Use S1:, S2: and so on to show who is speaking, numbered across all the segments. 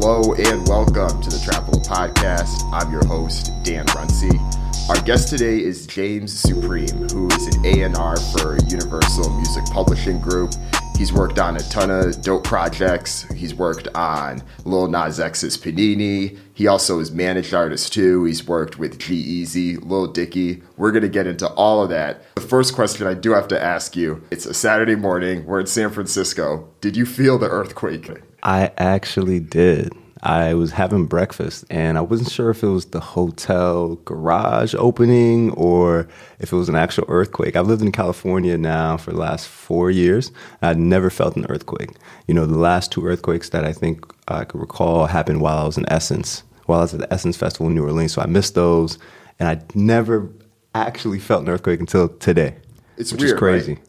S1: Hello and welcome to the Trapital podcast. I'm your host, Dan Runcie. Our guest today is James Supreme, who is an A&R for Universal Music Publishing Group. He's worked on a ton of dope projects. He's worked on Lil Nas X's Panini. He also is managed artist too. He's worked with Jeezy, Lil Dicky. We're going to get into all of that. The first question I do have to ask you, it's a Saturday morning. We're in San Francisco. Did you feel the earthquake?
S2: I actually did. I was having breakfast and I wasn't sure if it was the hotel garage opening or if it was an actual earthquake. I've lived in California now for the last 4 years. I'd never felt an earthquake. You know, the last two earthquakes that I think I could recall happened while I was in Essence, while I was at the Essence Festival in New Orleans. So I missed those and I never actually felt an earthquake until today.
S1: It's
S2: which
S1: weird,
S2: is crazy.
S1: Right?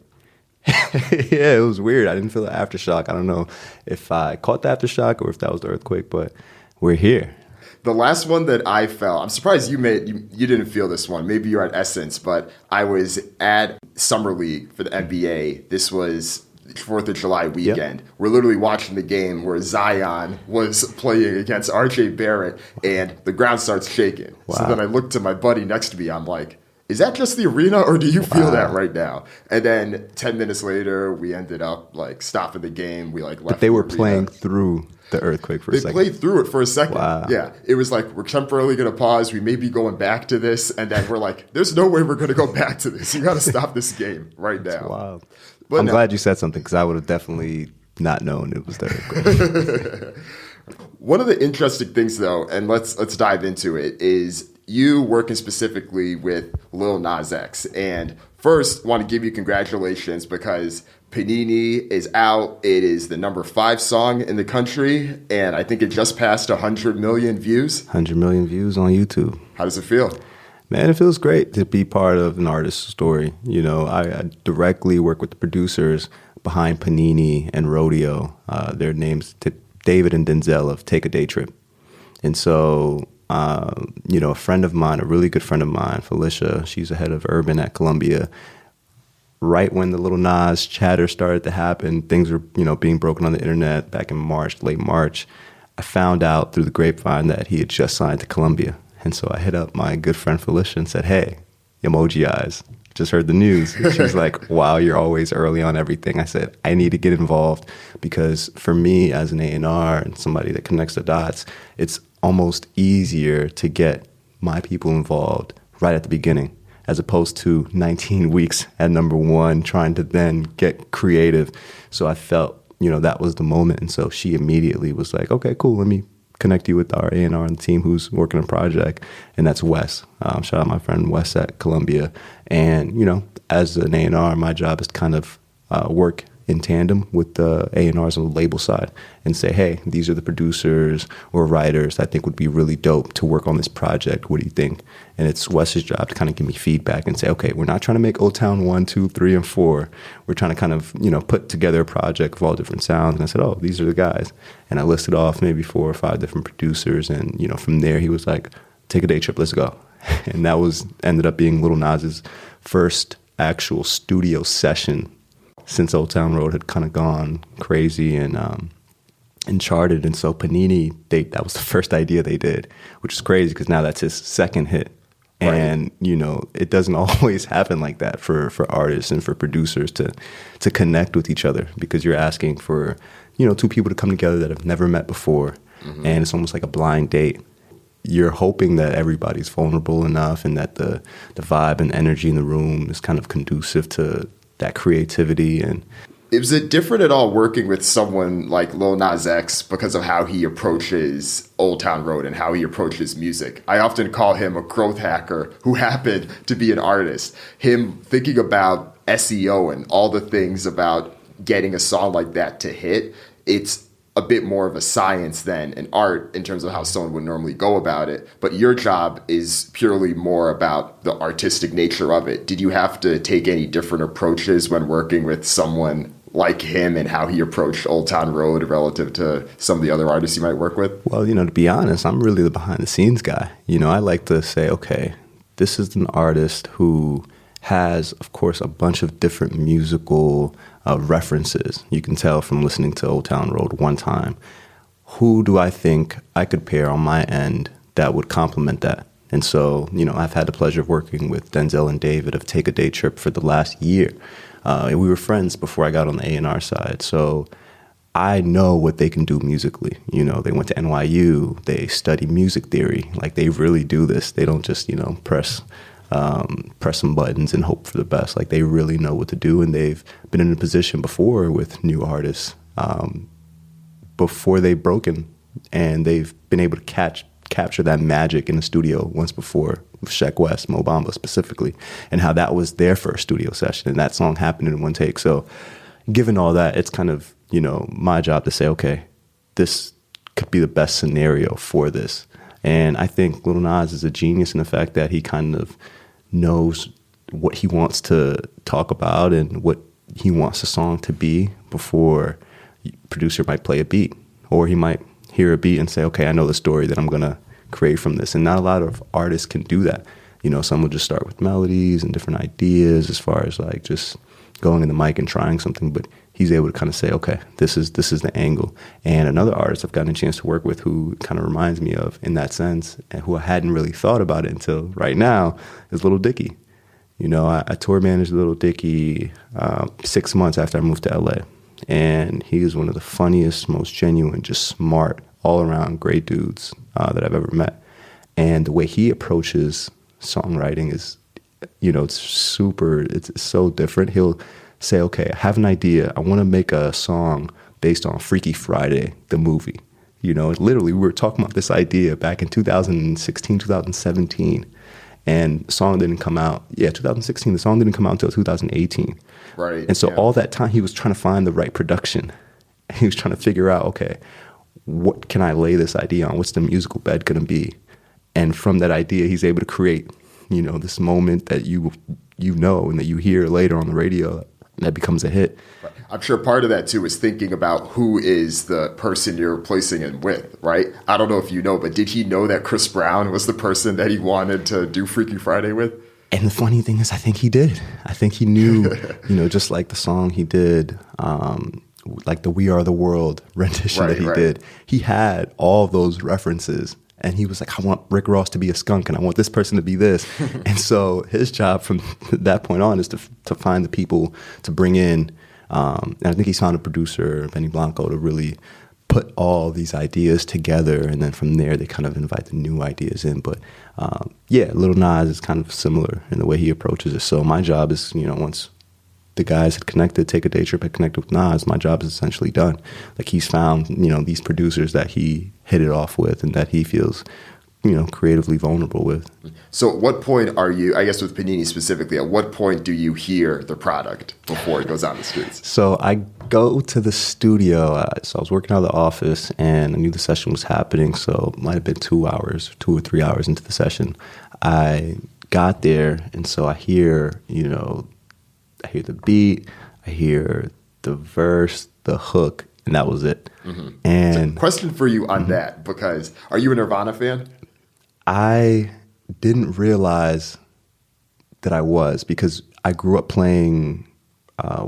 S2: Yeah, it was weird. I didn't feel the aftershock. I don't know if I caught the aftershock or if that was the earthquake, but we're here.
S1: The last one that I felt, I'm surprised you didn't feel this one. Maybe you're at Essence, but I was at Summer League for the NBA. This was 4th of July weekend. Yep. We're literally watching the game where Zion was playing against RJ Barrett, and the ground starts shaking. Wow. So then I looked to my buddy next to me. I'm like, is that just the arena or do you feel that right now? And then 10 minutes later, we ended up like stopping the game. We left.
S2: But they were playing through the earthquake for a second.
S1: They played through it for a second.
S2: Wow.
S1: Yeah. It was like, we're temporarily going to pause. We may be going back to this. And then we're like, there's no way we're going to go back to this. You got to stop this game right now.
S2: That's wild.
S1: But
S2: I'm glad you said something because I would have definitely not known it was the earthquake.
S1: One of the interesting things, though, and let's dive into it, is you working specifically with Lil Nas X. And first, want to give you congratulations because Panini is out. It is the number 5 song in the country, and I think it just passed 100 million views.
S2: 100 million views on YouTube.
S1: How does it feel?
S2: Man, it feels great to be part of an artist's story. You know, I directly work with the producers behind Panini and Rodeo. Their names, David and Denzel of Take a Day Trip. And so, you know, a friend of mine, a really good friend of mine, Felicia, she's the head of Urban at Columbia. Right when the Little Nas chatter started to happen, things were, you know, being broken on the internet back in March, late March. I found out through the grapevine that he had just signed to Columbia. And so I hit up my good friend Felicia and said, hey, emoji eyes, just heard the news. She was like, wow, you're always early on everything. I said, I need to get involved because for me as an A&R and somebody that connects the dots, it's almost easier to get my people involved right at the beginning as opposed to 19 weeks at number 1 trying to then get creative. So I felt, you know, that was the moment. And so she immediately was like, okay, cool, let me connect you with our A&R on the team who's working a project, and that's Wes. Shout out my friend Wes at Columbia. And, you know, as an A&R, my job is to kind of work in tandem with the A&Rs on the label side and say, hey, these are the producers or writers I think would be really dope to work on this project. What do you think? And it's Wes's job to kind of give me feedback and say, okay, we're not trying to make Old Town 1, 2, 3, and 4. We're trying to kind of, you know, put together a project of all different sounds. And I said, oh, these are the guys. And I listed off maybe 4 or 5 different producers. And, you know, from there, he was like, take a day trip, let's go. And that ended up being Little Nas's first actual studio session since Old Town Road had kind of gone crazy and charted. And so Panini, that was the first idea they did, which is crazy because now that's his second hit. Right. And, you know, it doesn't always happen like that for artists and for producers to connect with each other because you're asking for, you know, 2 people to come together that have never met before. Mm-hmm. And it's almost like a blind date. You're hoping that everybody's vulnerable enough and that the vibe and energy in the room is kind of conducive to that creativity. And
S1: is it different at all working with someone like Lil Nas X because of how he approaches Old Town Road and how he approaches music? I often call him a growth hacker who happened to be an artist. Him thinking about SEO and all the things about getting a song like that to hit, it's a bit more of a science than an art in terms of how someone would normally go about it. But your job is purely more about the artistic nature of it. Did you have to take any different approaches when working with someone like him and how he approached Old Town Road relative to some of the other artists you might work with?
S2: Well, you know, to be honest, I'm really the behind the scenes guy. You know, I like to say, okay, this is an artist who has, of course, a bunch of different musical references. You can tell from listening to Old Town Road one time who do I think I could pair on my end that would complement that? And so, I've had the pleasure of working with Denzel and David of Take a Day Trip for the last year. And we were friends before I got on the A&R side. So I know what they can do musically. They went to NYU. They study music theory. Like, they really do this. They don't just, press some buttons and hope for the best. Like, they really know what to do. And they've been in a position before with new artists before they've broken. And they've been able to capture that magic in the studio once before with Sheck West, Mo Bamba specifically, and how that was their first studio session, and that song happened in one take. So given all that, it's kind of, my job to say, okay, this could be the best scenario for this. And I think Little Nas is a genius in the fact that he kind of knows what he wants to talk about and what he wants the song to be before the producer might play a beat, or he might hear a beat and say, okay, I know the story that I'm going to create from this. And not a lot of artists can do that. Some will just start with melodies and different ideas as far as like just going in the mic and trying something, but he's able to kind of say, okay, this is the angle. And another artist I've gotten a chance to work with who kind of reminds me of in that sense, and who I hadn't really thought about it until right now, is Little Dicky. I tour managed Little Dicky 6 months after I moved to LA. And he is one of the funniest, most genuine, just smart, all-around great dudes that I've ever met. And the way he approaches songwriting is, it's so different. He'll say, okay, I have an idea. I want to make a song based on Freaky Friday, the movie. Literally, we were talking about this idea back in 2016, 2017. And the song didn't come out. Yeah, 2016. The song didn't come out until 2018.
S1: Right.
S2: And so all that time, he was trying to find the right production. He was trying to figure out, okay, what can I lay this idea on? What's the musical bed going to be? And from that idea, he's able to create, this moment that you and that you hear later on the radio that becomes a hit.
S1: I'm sure part of that, too, is thinking about who is the person you're replacing him with, right? I don't know if you know, but did he know that Chris Brown was the person that he wanted to do Freaky Friday with?
S2: And the funny thing is, I think he did. I think he knew, just like the song he did, like the We Are the World rendition that he did. He had all those references. And he was like, I want Rick Ross to be a skunk, and I want this person to be this. And so his job from that point on is to find the people to bring in. And I think he's found a producer, Benny Blanco, to really put all these ideas together. And then from there, they kind of invite the new ideas in. But Little Nas is kind of similar in the way he approaches it. So my job is, once the guys had connected, Take a Day Trip had connected with Nas, my job is essentially done. Like, he's found, these producers that he hit it off with and that he feels, creatively vulnerable with.
S1: So at what point are you, I guess with Panini specifically, at what point do you hear the product before it goes on the streets?
S2: So I go to the studio. So I was working out of the office and I knew the session was happening. So it might have been 2 or 3 hours into the session. I got there, and so I hear, I hear the beat, I hear the verse, the hook, and that was it. Mm-hmm. And
S1: so question for you on that, because are you a Nirvana fan?
S2: I didn't realize that I was, because I grew up playing,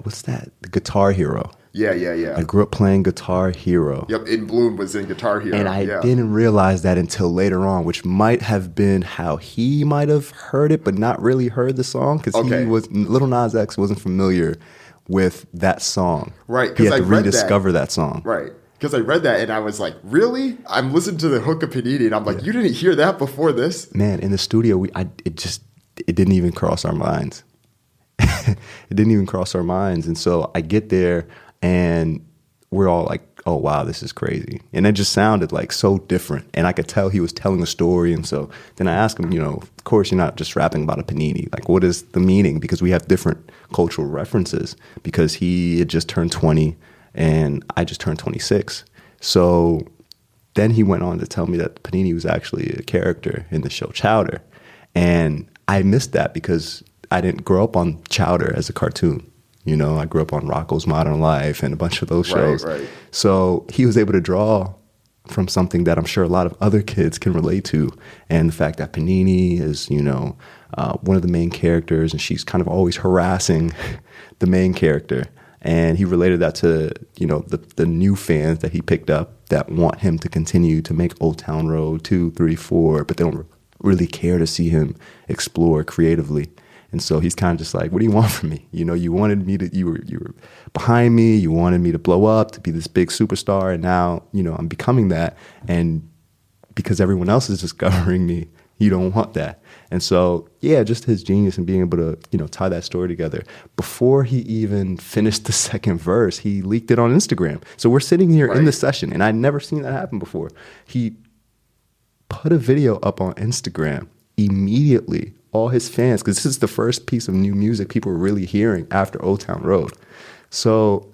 S2: what's that? The Guitar Hero.
S1: Yeah.
S2: I grew up playing Guitar Hero.
S1: Yep, In Bloom was in Guitar Hero.
S2: And I didn't realize that until later on, which might have been how he might have heard it, but not really heard the song, because Little Nas X wasn't familiar with that song.
S1: Right.
S2: He had to rediscover that song.
S1: Right. Because I read that and I was like, really? I'm listening to the hook of Panini and I'm like, you didn't hear that before this?
S2: Man, in the studio, it didn't even cross our minds. It didn't even cross our minds. And so I get there and we're all like, oh, wow, this is crazy. And it just sounded like so different. And I could tell he was telling a story. And so then I asked him, of course, you're not just rapping about a panini. Like, what is the meaning? Because we have different cultural references, because he had just turned 20 and I just turned 26. So then he went on to tell me that Panini was actually a character in the show Chowder. And I missed that because I didn't grow up on Chowder as a cartoon. I grew up on Rocko's Modern Life and a bunch of those shows.
S1: Right.
S2: So he was able to draw from something that I'm sure a lot of other kids can relate to. And the fact that Panini is, one of the main characters, and she's kind of always harassing the main character. And he related that to, the new fans that he picked up that want him to continue to make Old Town Road 2, 3, 4, but they don't really care to see him explore creatively. And so he's kind of just like, what do you want from me? You know, you wanted me to, you were behind me, you wanted me to blow up, to be this big superstar, and now, you know, I'm becoming that. And because everyone else is discovering me, you don't want that. And so, yeah, just his genius and being able to, you know, tie that story together. Before he even finished the second verse, he leaked it on Instagram. So we're sitting here in the session, and I'd never seen that happen before. He put a video up on Instagram immediately. All his fans, because this is the first piece of new music people were really hearing after Old Town Road. So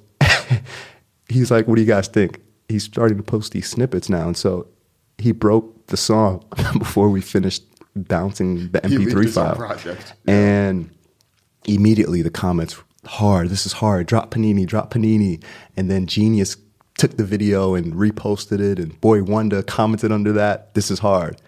S2: he's like, what do you guys think? He's starting to post these snippets now. And so he broke the song before we finished bouncing the MP3 file. Project. Yeah. And immediately the comments, hard, this is hard, drop Panini, drop Panini. And then Genius took the video and reposted it, and Boy Wonder commented under that, this is hard.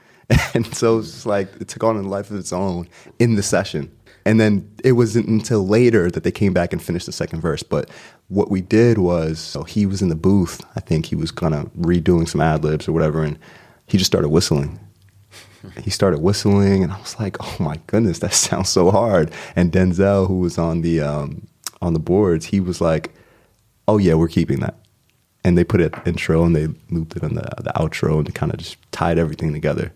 S2: And so it's just like it took on a life of its own in the session. And then it wasn't until later that they came back and finished the second verse. But what we did was, so he was in the booth. I think he was kind of redoing some ad-libs or whatever, and he just started whistling. He started whistling, and I was like, oh my goodness, that sounds so hard. And Denzel, who was on the boards, he was like, oh yeah, we're keeping that. And they put it intro and they looped it on the outro, and they kind of just tied everything together.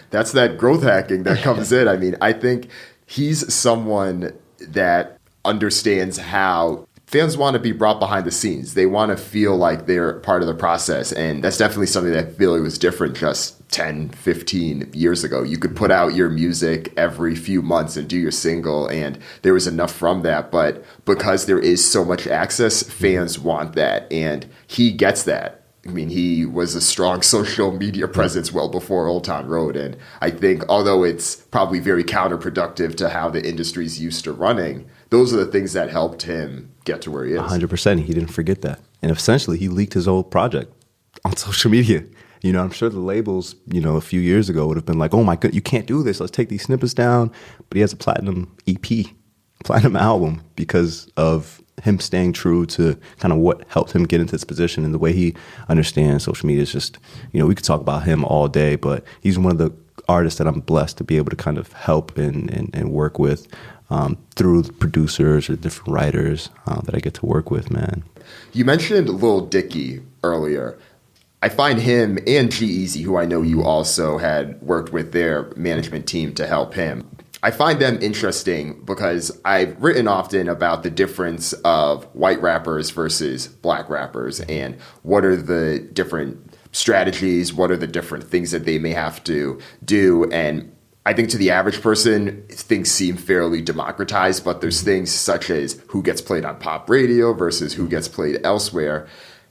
S2: That's that growth hacking that comes in. I mean, I think he's someone that understands how fans want to be brought behind the scenes. They want to feel like they're part of the process. And that's definitely something that I feel was different just 10, 15 years ago. You could put out your music every few months and do your single, and there was enough from that. But because there is so much access, fans want that. And he gets that. I mean, he was a strong social media presence well before Old Town Road. And I think, although it's probably very counterproductive to how the industry's used to running, those are the things that helped him get to where he is. 100%. He didn't forget that. And essentially, he leaked his old project on social media. You know, I'm sure the labels, you know, a few years ago would have been like, oh my God, you can't do this. Let's take these snippets down. But he has a platinum EP, platinum album, because of him staying true to kind of what helped him get into this position, and the way he understands social media is just, you know, we could talk about him all day, but he's one of the artists that I'm blessed to be able to kind of help and work with through producers or different writers that I get to work with, man. You mentioned Lil Dicky earlier. I find him and Jeezy, who I know you also had worked with their management team to help him. I find them interesting because I've written often about the difference of white rappers versus black rappers, and what are the different strategies, what are the different things that they may have to do. And I think to the average person, things seem fairly democratized, but there's things such as who gets played on pop radio versus who gets played elsewhere.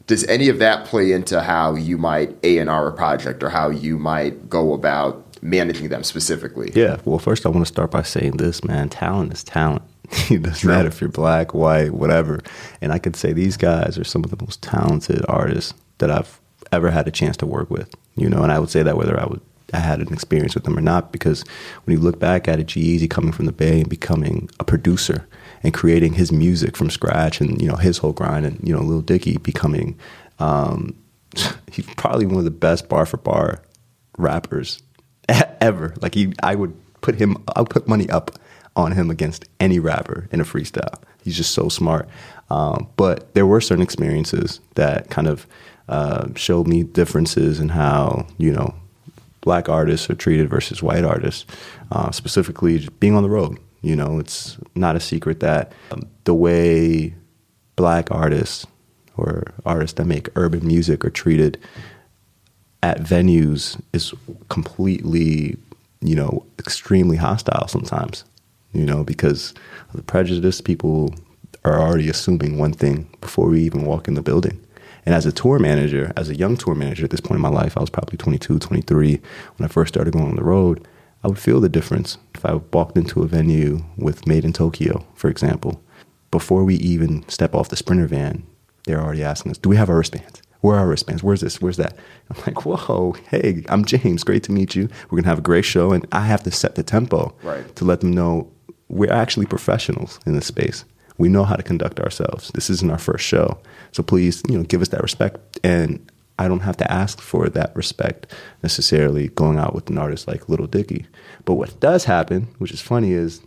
S2: Does any of that play into how you might A&R a project, or how you might go about managing them specifically? Yeah, well, first I want to start by saying this, man. Talent is talent. It doesn't matter if you're black, white, whatever. And I could say these guys are some of the most talented artists that I've ever had a chance to work with. You know, and I would say that whether I had an experience with them or not, because when you look back at it, Jeezy coming from the Bay and becoming a producer and creating his music from scratch, and, you know, his whole grind, and, you know, Lil Dicky becoming, he's probably one of the best bar for bar rappers ever. Like, I would put money up on him against any rapper in a freestyle. He's just so smart. But there were certain experiences that kind of showed me differences in how, you know, black artists are treated versus white artists, specifically just being on the road. You know, it's not a secret that the way black artists or artists that make urban music are treated at venues is completely, you know, extremely hostile sometimes, you know, because of the prejudice. People are already assuming one thing before we even walk in the building. And as a tour manager, as a young tour manager at this point in my life, I was probably 22, 23, when I first started going on the road, I would feel the difference if I walked into a venue with Made in Tokyo, for example. Before we even step off the Sprinter van, they're already asking us, do we have our wristbands? Where are our wristbands? Where's this? Where's that? I'm like, whoa, hey, I'm James. Great to meet you. We're going to have a great show. And I have to set the tempo to let them know we're actually professionals in this space. We know how to conduct ourselves. This isn't our first show. So please, you know, give us that respect. And I don't have to ask for that respect necessarily going out with an artist like Lil Dicky. But what does happen, which is funny, is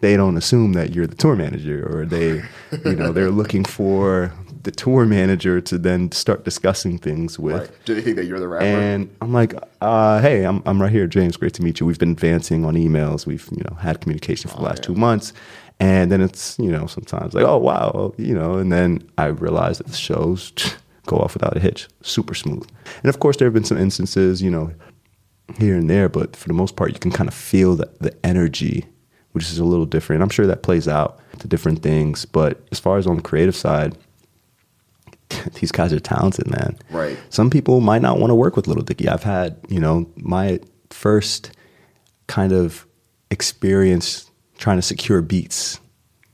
S2: they don't assume that you're the tour manager, or they, they're looking for the tour manager to then start discussing things with.
S1: Right. Do they think that you're the rapper?
S2: And I'm like, hey, I'm right here, James. Great to meet you. We've been advancing on emails. We've, had communication for the last 2 months. And then it's, sometimes like, oh, wow, and then I realize that the shows go off without a hitch, super smooth. And of course, there have been some instances, here and there, but for the most part, you can kind of feel the energy, which is a little different. I'm sure that plays out to different things. But as far as on the creative side, these guys are talented, man.
S1: Right.
S2: Some people might not want to work with Lil Dicky. I've had, my first kind of experience trying to secure beats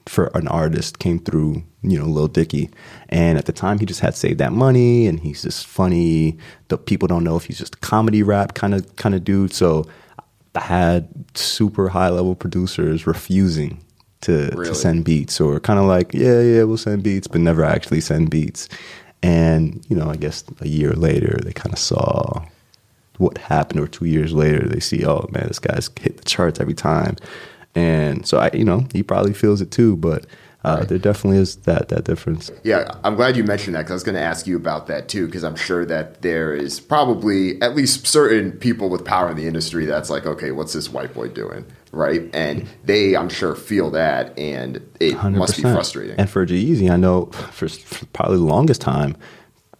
S2: for an artist came through, Lil Dicky. And at the time, he just had saved that money, and he's just funny. The people don't know if he's just a comedy rap kind of dude. So I had super high level producers refusing to send beats, or kind of like, yeah, we'll send beats, but never actually send beats. And, I guess a year later, they kind of saw what happened, or 2 years later, they see, oh man, this guy's hit the charts every time. And so he probably feels it too, but there definitely is that difference.
S1: Yeah, I'm glad you mentioned that, because I was going to ask you about that too, because I'm sure that there is probably at least certain people with power in the industry that's like, okay, what's this white boy doing, right? And they, I'm sure, feel that, and it 100%. Must be frustrating.
S2: And for Jeezy, I know for probably the longest time,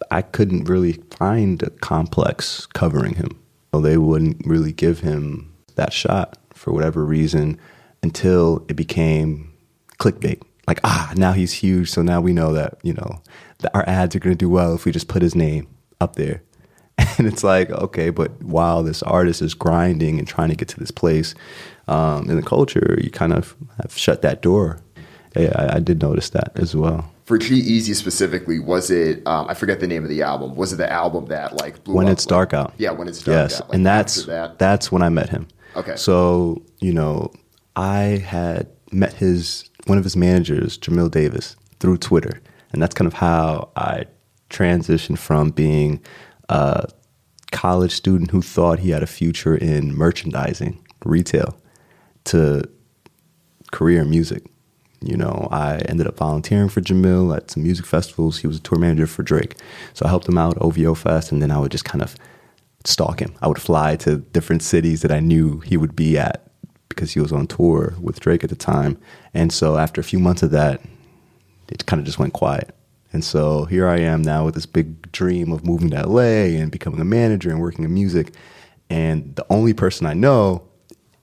S2: I couldn't really find a complex covering him. So they wouldn't really give him that shot for whatever reason until it became clickbait. Like, now he's huge, so now we know that, that our ads are going to do well if we just put his name up there. And it's like, okay, but while this artist is grinding and trying to get to this place in the culture, you kind of have shut that door. Yeah, I did notice that as well.
S1: For G-Eazy specifically, was it, I forget the name of the album, was it the album that like blew
S2: When
S1: up?
S2: It's Dark Out.
S1: Yeah, When It's Dark Out.
S2: Yes, and that's when I met him.
S1: Okay.
S2: So, I had met one of his managers, Jamil Davis, through Twitter. And that's kind of how I transitioned from being a college student who thought he had a future in merchandising, retail, to career in music. I ended up volunteering for Jamil at some music festivals. He was a tour manager for Drake. So I helped him out, OVO Fest, and then I would just kind of stalk him. I would fly to different cities that I knew he would be at because he was on tour with Drake at the time. And so after a few months of that, it kind of just went quiet. And so here I am now with this big dream of moving to LA and becoming a manager and working in music. And the only person I know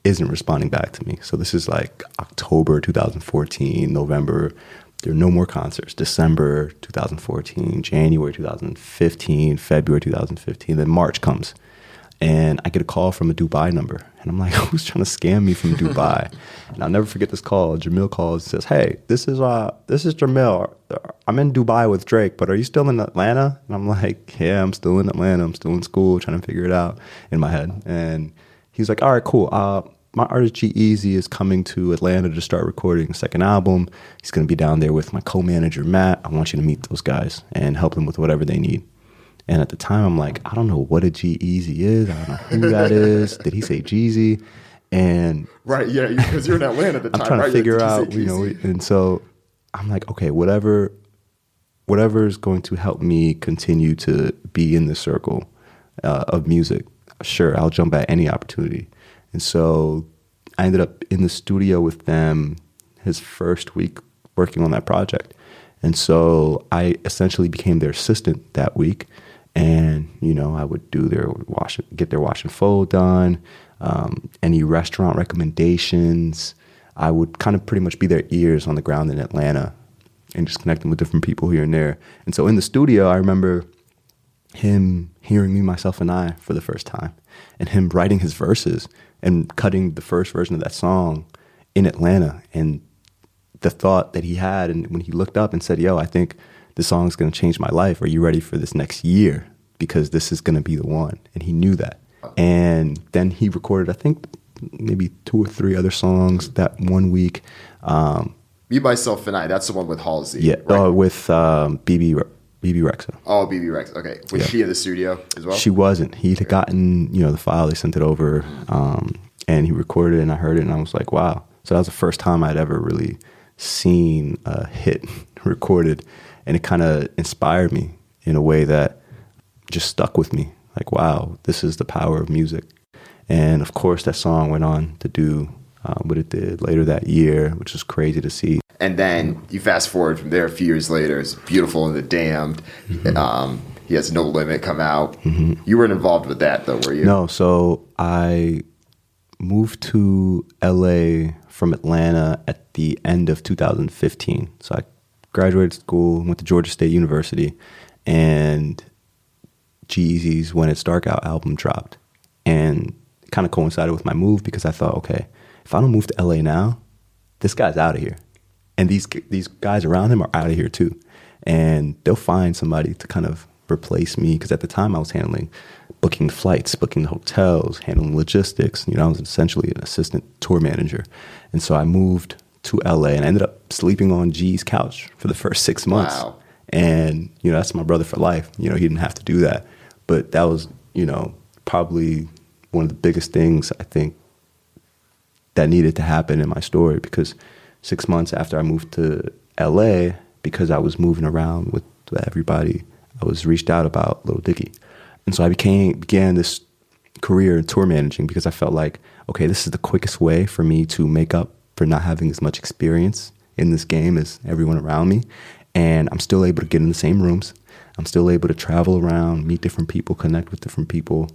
S2: isn't responding back to me. So this is like October 2014, November. There are no more concerts. December 2014, January 2015, February 2015. Then March comes. And I get a call from a Dubai number. And I'm like, who's trying to scam me from Dubai? And I'll never forget this call. Jamil calls and says, hey, this is Jamil. I'm in Dubai with Drake, but are you still in Atlanta? And I'm like, yeah, I'm still in Atlanta. I'm still in school trying to figure it out in my head. And he's like, all right, cool. My artist G-Eazy is coming to Atlanta to start recording a second album. He's going to be down there with my co-manager, Matt. I want you to meet those guys and help them with whatever they need. And at the time, I'm like, I don't know what a G-Eazy is. I don't know who that is. Did he say Jeezy? And
S1: right, yeah, because you're in Atlanta at the time.
S2: I'm trying to figure out,
S1: Jeezy?
S2: And so I'm like, okay, whatever is going to help me continue to be in the circle of music. Sure, I'll jump at any opportunity. And so I ended up in the studio with them his first week working on that project. And so I essentially became their assistant that week. And, I would do get their wash and fold done, any restaurant recommendations. I would kind of pretty much be their ears on the ground in Atlanta and just connect them with different people here and there. And so in the studio, I remember him hearing Me, Myself, and I for the first time, and him writing his verses and cutting the first version of that song in Atlanta. And the thought that he had, and when he looked up and said, yo, I think this song is going to change my life. Are you ready for this next year? Because this is going to be the one. And he knew that. And then he recorded, I think, maybe 2 or 3 other songs that one week.
S1: Me, Myself, and I, that's the one with Halsey.
S2: Yeah,
S1: right?
S2: With BB BB Rexa.
S1: Oh, BB Rexa. Okay. Was she in the studio as well?
S2: She wasn't. He'd gotten, the file. They sent it over, and he recorded it, and I heard it, and I was like, wow. So that was the first time I'd ever really seen a hit recorded, and it kind of inspired me in a way that just stuck with me. Like, wow, this is the power of music. And of course, that song went on to do what it did later that year, which was crazy to see.
S1: And then you fast forward from there a few years later, it's Beautiful and the Damned. He has No Limit come out. You weren't involved with that, though, were you?
S2: No, so I moved to LA from Atlanta at the end of 2015. So I graduated school, went to Georgia State University, and Jeezy's When It's Dark Out album dropped. And it kind of coincided with my move because I thought, okay, if I don't move to LA now, this guy's out of here. And these guys around him are out of here too. And they'll find somebody to kind of replace me, because at the time I was handling booking flights, booking the hotels, handling logistics. I was essentially an assistant tour manager. And so I moved to LA and I ended up sleeping on G's couch for the first 6 months.
S1: Wow.
S2: And, that's my brother for life. He didn't have to do that. But that was, probably one of the biggest things I think that needed to happen in my story, because 6 months after I moved to LA, because I was moving around with everybody, I was reached out about Lil Dicky. And so I began this career in tour managing, because I felt like, okay, this is the quickest way for me to make up for not having as much experience in this game as everyone around me. And I'm still able to get in the same rooms. I'm still able to travel around, meet different people, connect with different people.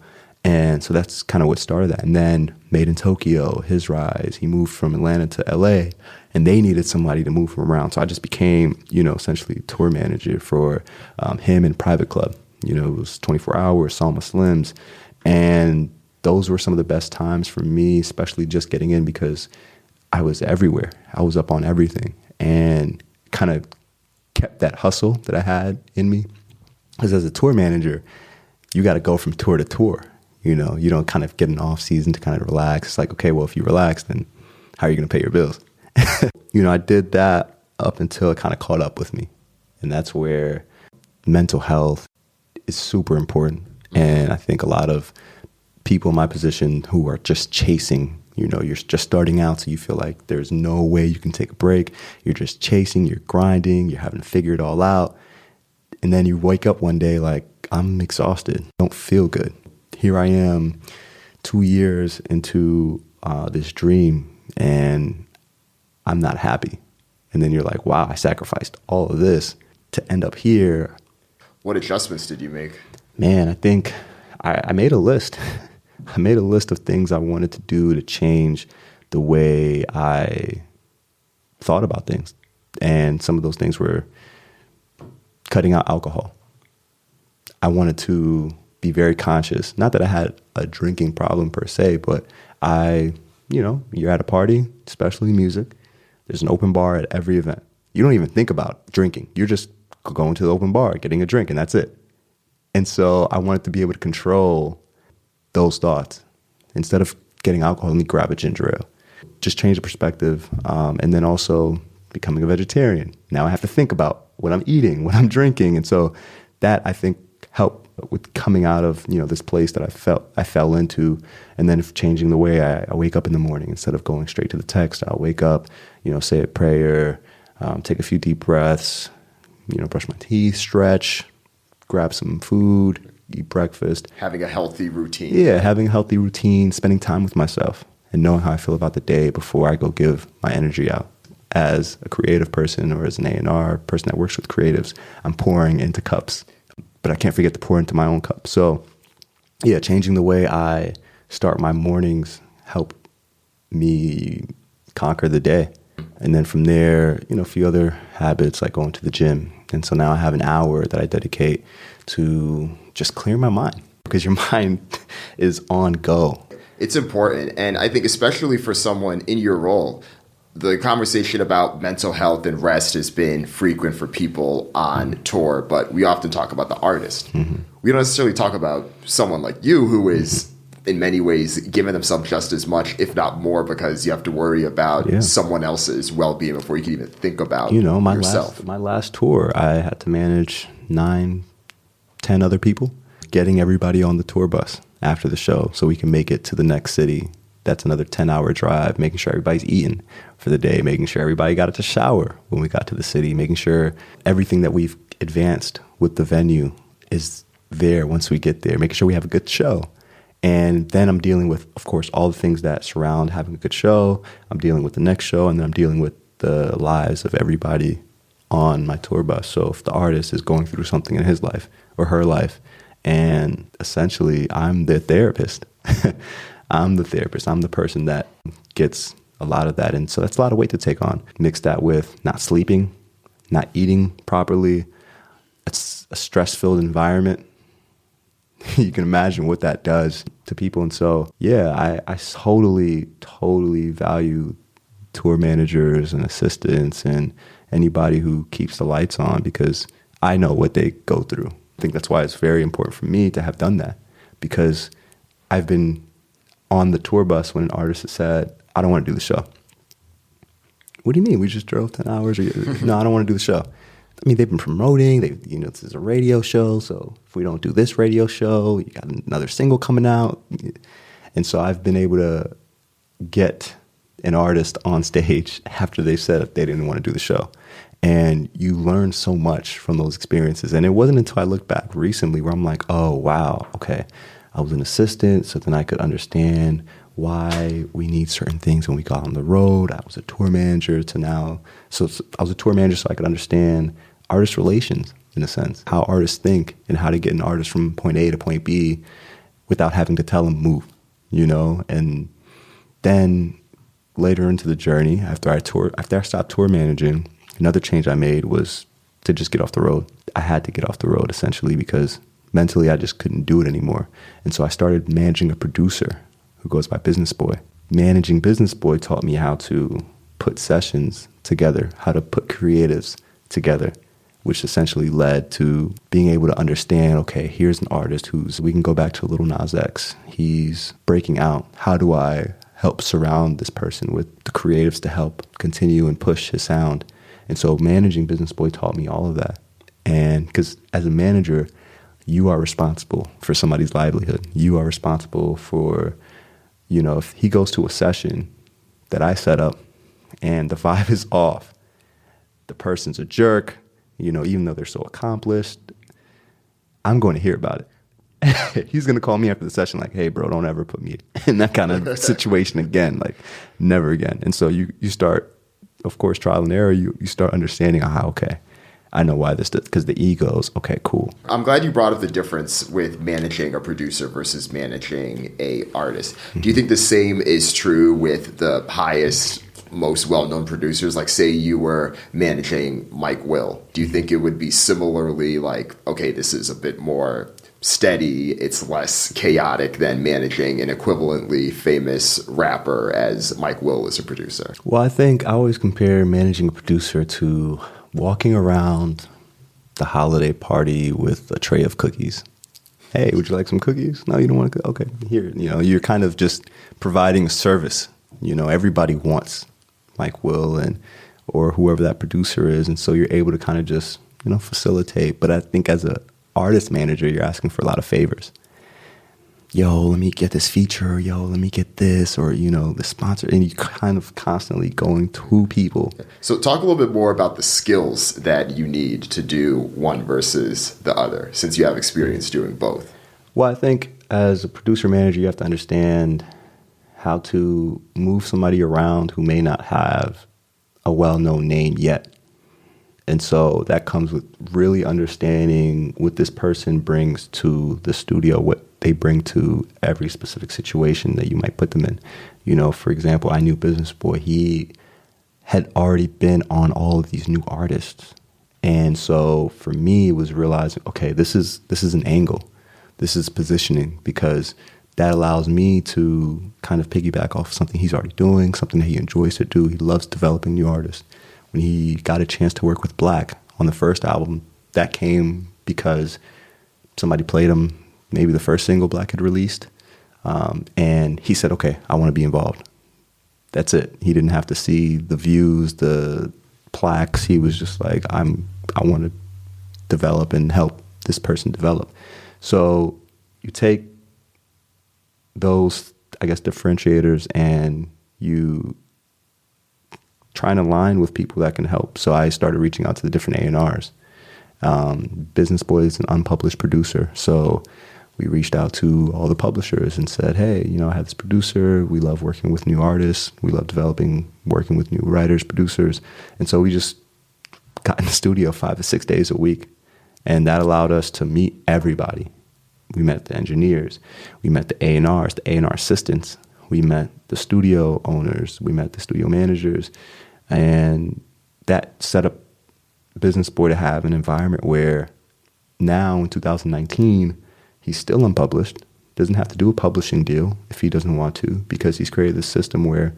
S2: And so that's kind of what started that. And then Made in Tokyo, his rise, he moved from Atlanta to LA, and they needed somebody to move him around. So I just became, essentially tour manager for him and Private Club. It was 24 hours, Salma Slims. And those were some of the best times for me, especially just getting in, because I was everywhere. I was up on everything, and kind of kept that hustle that I had in me. Because as a tour manager, you got to go from tour to tour. You don't kind of get an off season to kind of relax. It's like, okay, well, if you relax, then how are you going to pay your bills? I did that up until it kind of caught up with me. And that's where mental health is super important. And I think a lot of people in my position who are just chasing, you're just starting out, so you feel like there's no way you can take a break. You're just chasing, you're grinding, you're having to figure it all out. And then you wake up one day like, I'm exhausted, don't feel good. Here I am 2 years into this dream, and I'm not happy. And then you're like, wow, I sacrificed all of this to end up here.
S1: What adjustments did you make?
S2: Man, I think I made a list. I made a list of things I wanted to do to change the way I thought about things. And some of those things were cutting out alcohol. I wanted to be very conscious. Not that I had a drinking problem per se, but you're at a party, especially music. There's an open bar at every event. You don't even think about drinking. You're just going to the open bar, getting a drink, and that's it. And so I wanted to be able to control those thoughts. Instead of getting alcohol, let me grab a ginger ale. Just change the perspective. And then also becoming a vegetarian. Now I have to think about what I'm eating, what I'm drinking. And so that, I think, helped with coming out of, this place that I fell into, and then changing the way I wake up in the morning. Instead of going straight to the text, I'll wake up, say a prayer, take a few deep breaths, brush my teeth, stretch, grab some food, eat breakfast.
S1: Having a healthy routine.
S2: Yeah, having a healthy routine, spending time with myself, and knowing how I feel about the day before I go give my energy out. As a creative person, or as an A&R person that works with creatives, I'm pouring into cups. But I can't forget to pour into my own cup. So, yeah, changing the way I start my mornings help me conquer the day. And then from there, a few other habits like going to the gym. And so now I have an hour that I dedicate to just clear my mind, because your mind is on go.
S1: It's important. And I think especially for someone in your role, the conversation about mental health and rest has been frequent for people on tour, but we often talk about the artist. Mm-hmm. We don't necessarily talk about someone like you who is in many ways giving themselves just as much, if not more, because you have to worry about someone else's well-being before you can even think about yourself.
S2: My last tour, I had to manage 9, 10 other people, getting everybody on the tour bus after the show so we can make it to the next city. That's another 10-hour drive, making sure everybody's eating for the day, making sure everybody got to shower when we got to the city, making sure everything that we've advanced with the venue is there once we get there, making sure we have a good show. And then I'm dealing with, of course, all the things that surround having a good show. I'm dealing with the next show, and then I'm dealing with the lives of everybody on my tour bus. So if the artist is going through something in his life or her life, and essentially I'm the therapist. I'm the therapist. I'm the person that gets a lot of that. And so that's a lot of weight to take on. Mix that with not sleeping, not eating properly. It's a stress-filled environment. You can imagine what that does to people. And so, yeah, I totally value tour managers and assistants and anybody who keeps the lights on, because I know what they go through. I think that's why it's very important for me to have done that, because I've been on the tour bus when an artist has said, I don't want to do the show. What do you mean? We just drove 10 hours? No, I don't want to do the show. I mean, they've been promoting, this is a radio show, so if we don't do this radio show, you got another single coming out. And so I've been able to get an artist on stage after they said they didn't want to do the show. And you learn so much from those experiences. And it wasn't until I looked back recently where I'm like, oh, wow, okay, I was an assistant, so then I could understand why we need certain things when we got on the road. I was a tour manager so I was a tour manager so I could understand artist relations, in a sense, how artists think and how to get an artist from point A to point B without having to tell them move, And then later into the journey, after I stopped tour managing, another change I made was to just get off the road. I had to get off the road, essentially, because mentally I just couldn't do it anymore. And so I started managing a producer who goes by Business Boy. Managing Business Boy taught me how to put sessions together, how to put creatives together, which essentially led to being able to understand, okay, here's an artist we can go back to Little Nas X. He's breaking out. How do I help surround this person with the creatives to help continue and push his sound? And so managing Business Boy taught me all of that. And because as a manager, you are responsible for somebody's livelihood. You are responsible for, if he goes to a session that I set up and the vibe is off, the person's a jerk, even though they're so accomplished, I'm going to hear about it. He's going to call me after the session like, hey, bro, don't ever put me in that kind of situation again, like never again. And so you start, of course, trial and error, you start understanding, okay, I know why this does, because the ego's, okay, cool.
S1: I'm glad you brought up the difference with managing a producer versus managing a artist. Mm-hmm. Do you think the same is true with the highest, most well-known producers? Like, say you were managing Mike Will. Do you think it would be similarly like, okay, this is a bit more steady, it's less chaotic than managing an equivalently famous rapper as Mike Will as a producer?
S2: Well, I think I always compare managing a producer to walking around the holiday party with a tray of cookies. Hey, would you like some cookies? No, you don't want to? Okay, here. You're kind of just providing a service. Everybody wants Mike Will or whoever that producer is, and so you're able to kind of just facilitate. But I think as a artist manager, you're asking for a lot of favors. Yo, let me get this feature. Yo, let me get this, or the sponsor, and you kind of constantly going to people.
S1: So talk a little bit more about the skills that you need to do one versus the other, since you have experience doing both.
S2: Well, I think as a producer manager, you have to understand how to move somebody around who may not have a well-known name yet. And so that comes with really understanding what this person brings to the studio, what they bring to every specific situation that you might put them in. For example, I knew Business Boy. He had already been on all of these new artists. And so for me, it was realizing, okay, this is an angle. This is positioning, because that allows me to kind of piggyback off something he's already doing, something that he enjoys to do. He loves developing new artists. When he got a chance to work with Black on the first album, that came because somebody played him maybe the first single Black had released, and he said, okay, I want to be involved. That's it. He didn't have to see the views, the plaques. He was just like, I want to develop and help this person develop. So you take those, I guess, differentiators, and you try and align with people that can help. So I started reaching out to the different A&Rs. Business Boy is an unpublished producer, so we reached out to all the publishers and said, hey, you know, I have this producer. We love working with new artists. We love working with new writers, producers. And so we just got in the studio 5 to 6 days a week. And that allowed us to meet everybody. We met the engineers. We met the A&Rs, the A&R assistants. We met the studio owners. We met the studio managers. And that set up Business Boy to have an environment where now in 2019, he's still unpublished, doesn't have to do a publishing deal if he doesn't want to, because he's created this system where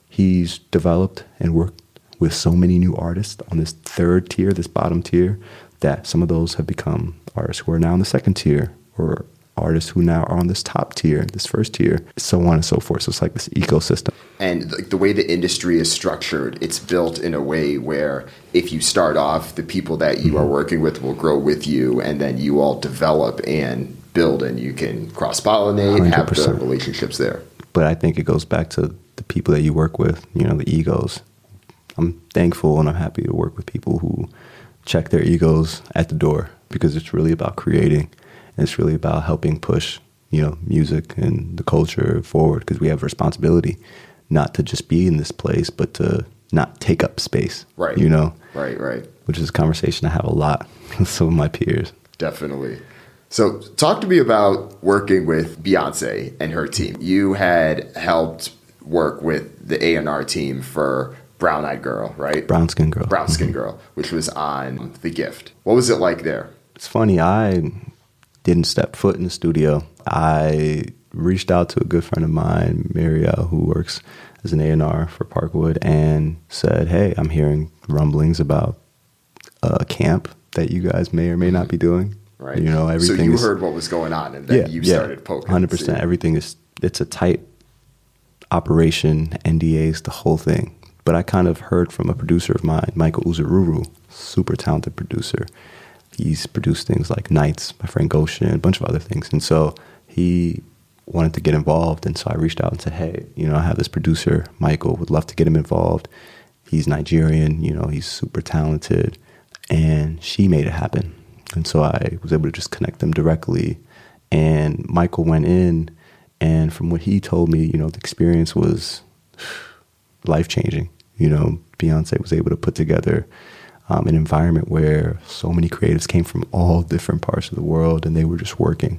S2: he's developed and worked with so many new artists on this third tier, this bottom tier, that some of those have become artists who are now in the second tier, or artists who now are on this top tier, this first tier, so on and so forth. So it's like this ecosystem.
S1: And the way the industry is structured, it's built in a way where if you start off, the people that you are working with will grow with you, and then you all develop and build, and you can cross-pollinate,
S2: 100%.
S1: have the relationships there.
S2: But I think it goes back to the people that you work with, you know, the egos. I'm thankful and I'm happy to work with people who check their egos at the door, because it's really about creating. And it's really about helping push, you know, music and the culture forward, because we have a responsibility not to just be in this place, but to not take up space.
S1: Right.
S2: You know?
S1: Right.
S2: Which is a conversation I have a lot with some of my peers.
S1: Definitely. So talk to me about working with Beyonce and her team. You had helped work with the A&R team for Brown Eyed Girl, right?
S2: Brown Skin Girl.
S1: Brown Skin Girl, which was on The Gift. What was it like there?
S2: It's funny. I didn't step foot in the studio. I reached out to a good friend of mine, Marielle, who works as an A&R for Parkwood, and said, hey, I'm hearing rumblings about a camp that you guys may or may not be doing.
S1: Right.
S2: You know, everything.
S1: So you heard what was going on, and then you started poking.
S2: 100%. Everything it's a tight operation, NDAs, the whole thing. But I kind of heard from a producer of mine, Michael Uzururu, super talented producer. He's produced things like Nights, my friend Goshen, a bunch of other things. And so he wanted to get involved. And so I reached out and said, hey, you know, I have this producer, Michael, would love to get him involved. He's Nigerian, you know, he's super talented. And she made it happen. And so I was able to just connect them directly. And Michael went in, and from what he told me, you know, the experience was life-changing. You know, Beyonce was able to put together an environment where so many creatives came from all different parts of the world, and they were just working.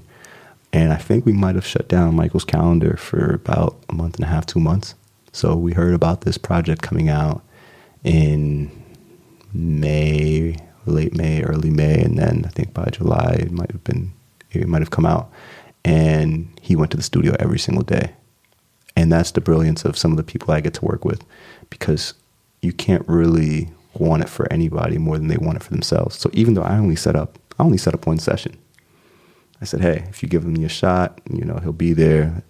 S2: And I think we might have shut down Michael's calendar for about a month and a half, 2 months. So we heard about this project coming out in May, late May, early May, and then I think by July it might have come out. And he went to the studio every single day. And that's the brilliance of some of the people I get to work with, because you can't really want it for anybody more than they want it for themselves. So even though I only set up one session, I said, hey, if you give him a shot, you know, he'll be there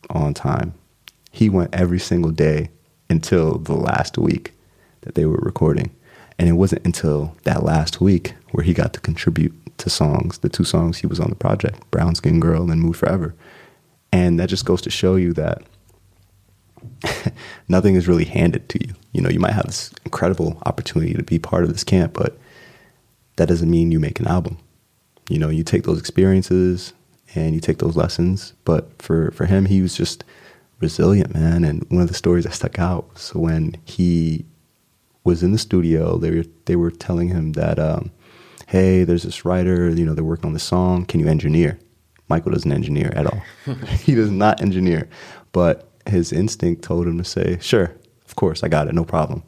S2: on time. He went every single day until the last week that they were recording. And it wasn't until that last week where he got to contribute to songs, the 2 songs he was on the project, Brown Skin Girl and Mood Forever. And that just goes to show you that nothing is really handed to you. You know, you might have this incredible opportunity to be part of this camp, but that doesn't mean you make an album. You know, you take those experiences and you take those lessons. But for him, he was just resilient, man. And one of the stories that stuck out was when he was in the studio, they were telling him that, hey, there's this writer, you know, they're working on this song. Can you engineer? Michael doesn't engineer at all. He does not engineer. But his instinct told him to say, sure, of course, I got it, no problem.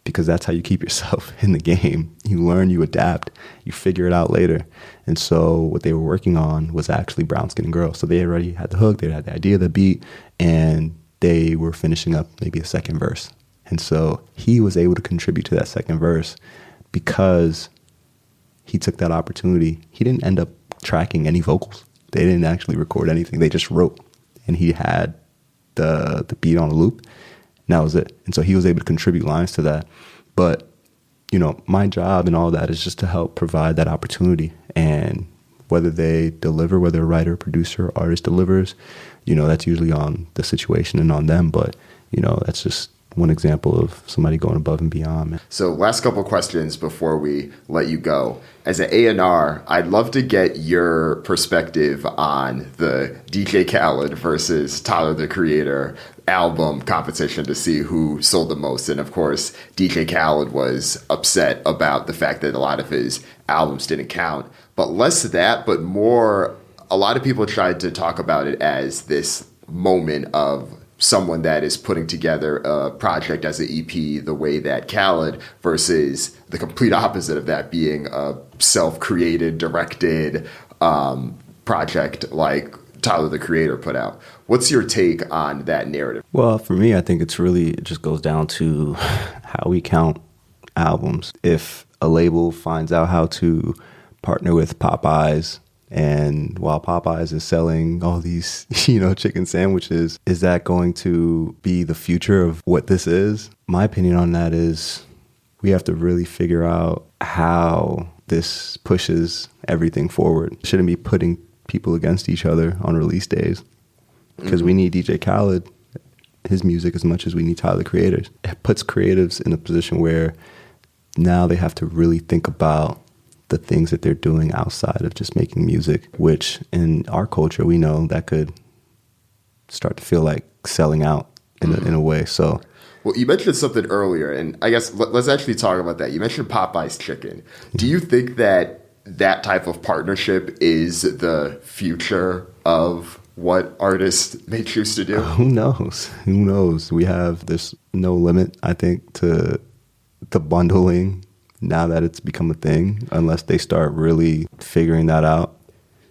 S2: Because that's how you keep yourself in the game. You learn, you adapt, you figure it out later. And so what they were working on was actually Brown Skin Girl. So they already had the hook, they had the idea, the beat, and they were finishing up maybe a second verse. And so he was able to contribute to that second verse because he took that opportunity. He didn't end up tracking any vocals. They didn't actually record anything. They just wrote. And he had the beat on a loop. And that was it. And so he was able to contribute lines to that. But my job and all that is just to help provide that opportunity. And whether they deliver, whether a writer, producer, artist delivers, that's usually on the situation and on them. But, that's just one example of somebody going above and beyond.
S1: So last couple questions before we let you go. As an A&R, I'd love to get your perspective on the DJ Khaled versus Tyler, the Creator album competition to see who sold the most. And of course, DJ Khaled was upset about the fact that a lot of his albums didn't count. But less that, but more, a lot of people tried to talk about it as this moment of someone that is putting together a project as an EP the way that Khaled, versus the complete opposite of that being a self-created, directed project like Tyler, the Creator, put out. What's your take on that narrative?
S2: Well, for me, I think it just goes down to how we count albums. If a label finds out how to partner with Popeyes, and while Popeyes is selling all these, chicken sandwiches, is that going to be the future of what this is? My opinion on that is we have to really figure out how this pushes everything forward. It shouldn't be putting people against each other on release days, because we need DJ Khaled, his music, as much as we need Tyler, the Creator. It puts creatives in a position where now they have to really think about the things that they're doing outside of just making music, which in our culture, we know that could start to feel like selling out in a way. So,
S1: well, you mentioned something earlier, and I guess let's actually talk about that. You mentioned Popeyes Chicken. Do you think that type of partnership is the future of what artists may choose to do?
S2: Who knows? We have this no limit, I think, to the bundling now that it's become a thing, unless they start really figuring that out.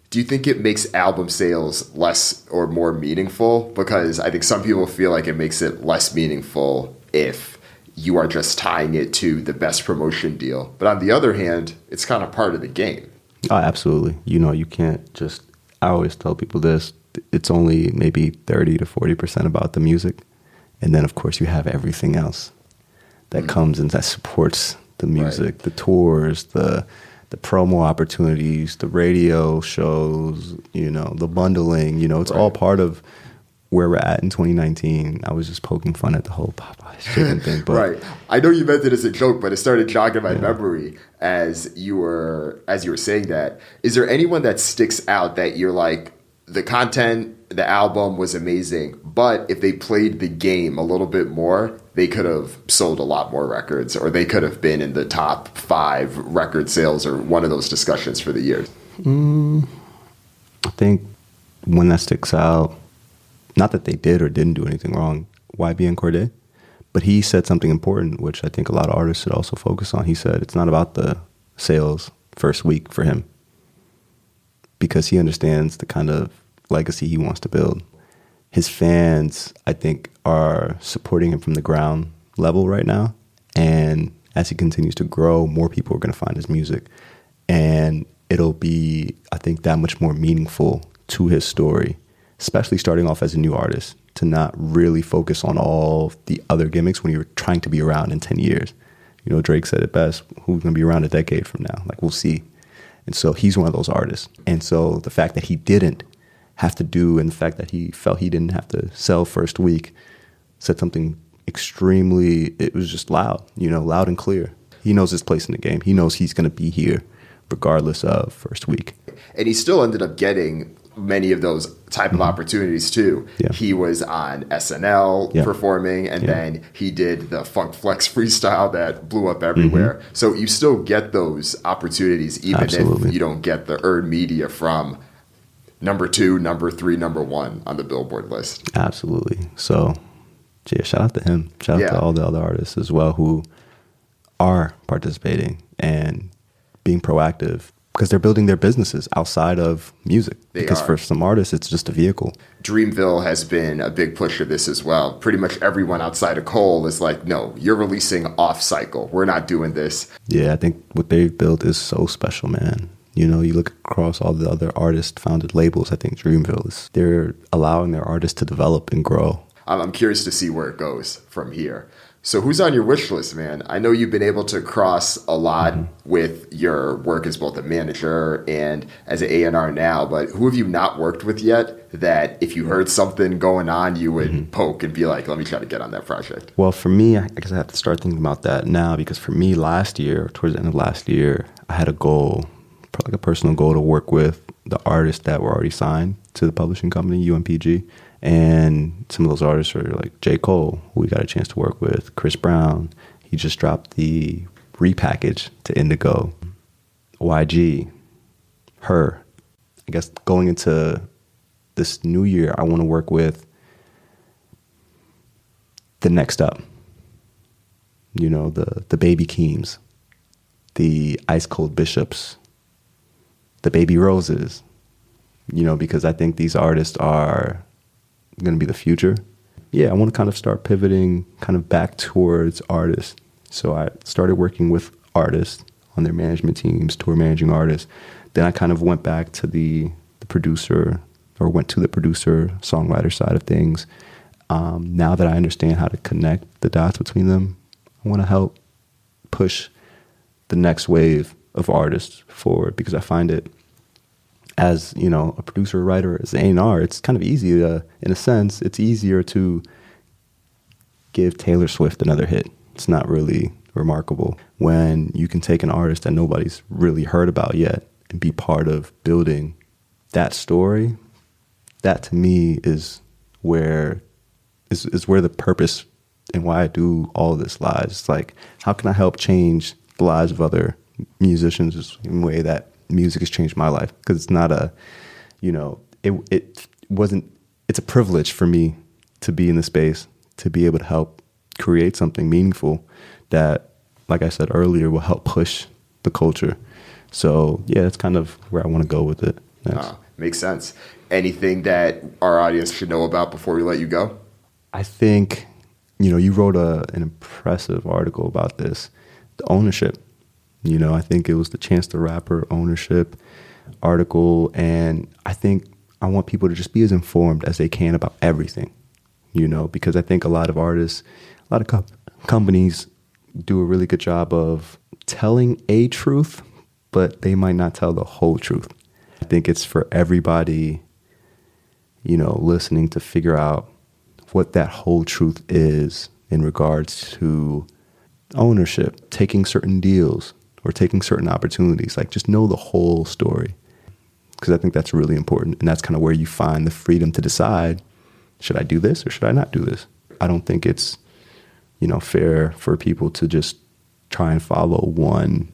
S1: Do you think it makes album sales less or more meaningful? Because I think some people feel like it makes it less meaningful if you are just tying it to the best promotion deal. But on the other hand, it's kind of part of the game.
S2: Oh, absolutely. You can't just, I always tell people this, it's only maybe 30 to 40% about the music. And then, of course, you have everything else that comes and that supports the music, right. The tours, the promo opportunities, the radio shows, the bundling, it's all part of where we're at in 2019. I was just poking fun at the whole Popeyes Chicken thing. But,
S1: right. I know you meant it as a joke, but it started jogging my memory as you were saying that. Is there anyone that sticks out that you're like, the content, the album was amazing, but if they played the game a little bit more, they could have sold a lot more records, or they could have been in the top 5 record sales, or one of those discussions for the year?
S2: I think one that sticks out, not that they did or didn't do anything wrong, YBN Cordae, but he said something important, which I think a lot of artists should also focus on. He said it's not about the sales first week for him, because he understands the kind of legacy he wants to build. His fans, I think, are supporting him from the ground level right now. And as he continues to grow, more people are going to find his music. And it'll be, I think, that much more meaningful to his story, especially starting off as a new artist, to not really focus on all the other gimmicks when you're trying to be around in 10 years. Drake said it best, who's going to be around a decade from now? Like, we'll see. And so he's one of those artists. And so the fact that he didn't have to do, and the fact that he felt he didn't have to sell first week, said something extremely, it was just loud, loud and clear. He knows his place in the game. He knows he's going to be here regardless of first week.
S1: And he still ended up getting many of those type of opportunities too. Yeah. He was on SNL performing, and then he did the Funk Flex freestyle that blew up everywhere. So you still get those opportunities, even if you don't get the earned media from number 2, number 3, number 1 on the Billboard list.
S2: Absolutely. So, yeah, shout out to him. Shout out to all the other artists as well who are participating and being proactive, because they're building their businesses outside of music. Because for some artists, it's just a vehicle.
S1: Dreamville has been a big push of this as well. Pretty much everyone outside of Cole is like, no, you're releasing off cycle. We're not doing this.
S2: Yeah, I think what they've built is so special, man. You look across all the other artist-founded labels, I think Dreamville they're allowing their artists to develop and grow.
S1: I'm curious to see where it goes from here. So who's on your wish list, man? I know you've been able to cross a lot with your work as both a manager and as an A&R now, but who have you not worked with yet that if you heard something going on, you would poke and be like, let me try to get on that project?
S2: Well, for me, I guess I have to start thinking about that now, because for me last year, towards the end of last year, I had a goal, like a personal goal, to work with the artists that were already signed to the publishing company, UMPG. And some of those artists are like J. Cole, who we got a chance to work with, Chris Brown. He just dropped the repackage to Indigo. YG, her. I guess going into this new year, I want to work with the next up. You know, the Baby Keems, the Ice Cold Bishops, the Baby Roses, you know, because I think these artists are going to be the future. Yeah, I want to kind of start pivoting kind of back towards artists. So I started working with artists on their management teams, tour managing artists. Then I kind of went back to the producer, or went to the producer, songwriter side of things. Now that I understand how to connect the dots between them, I want to help push the next wave of artists forward, because I find it, as, you know, a producer, writer, as an A&R, it's kind of easy to, in a sense, it's easier to give Taylor Swift another hit. It's not really remarkable when you can take an artist that nobody's really heard about yet and be part of building that story. That to me is where the purpose and why I do all of this lies. It's like, how can I help change the lives of other musicians in a way that music has changed my life? Because it's not a, you know, it's a privilege for me to be in the space, to be able to help create something meaningful that, like I said earlier, will help push the culture. So yeah, that's kind of where I want to go with it next.
S1: Makes sense. Anything that our audience should know about before we let you go?
S2: I think, you know, you wrote an impressive article about this, the ownership. You know, I think it was the Chance the Rapper ownership article. And I think I want people to just be as informed as they can about everything, you know, because I think a lot of artists, a lot of companies do a really good job of telling a truth, but they might not tell the whole truth. I think it's for everybody, you know, listening to figure out what that whole truth is in regards to ownership, taking certain deals, or taking certain opportunities. Like, just know the whole story, because I think that's really important. And that's kind of where you find the freedom to decide, should I do this or should I not do this? I don't think it's, you know, fair for people to just try and follow one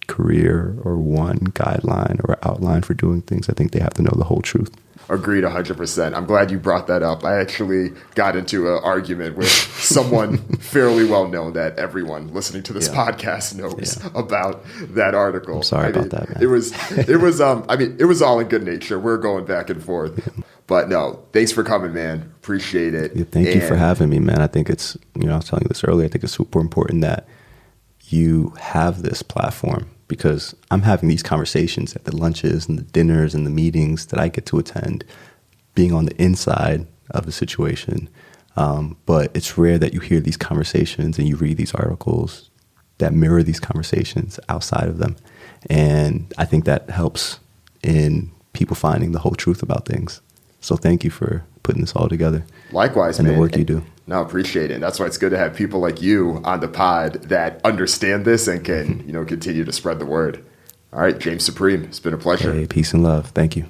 S2: career or one guideline or outline for doing things. I think they have to know the whole truth.
S1: Agreed 100%. I'm glad you brought that up. I actually got into an argument with someone fairly well known that everyone listening to this podcast knows about that article.
S2: I'm sorry about that, man.
S1: It was all in good nature. We're going back and forth. But no, thanks for coming, man. Appreciate it.
S2: Yeah, thank you for having me, man. I think it's, you know, I was telling you this earlier, I think it's super important that you have this platform, because I'm having these conversations at the lunches and the dinners and the meetings that I get to attend, being on the inside of the situation. But it's rare that you hear these conversations and you read these articles that mirror these conversations outside of them. And I think that helps in people finding the whole truth about things. So thank you for putting this all together.
S1: Likewise,
S2: and
S1: man.
S2: the work you do.
S1: No, appreciate it. And that's why it's good to have people like you on the pod that understand this and can, you know, continue to spread the word. All right, James Supreme, it's been a pleasure.
S2: Hey, peace and love. Thank you.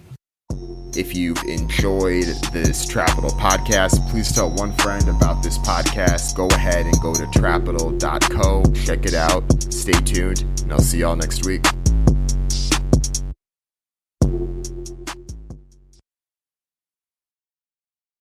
S1: If you've enjoyed this Trapital podcast, please tell one friend about this podcast. Go ahead and go to trapital.co. Check it out. Stay tuned, and I'll see y'all next week.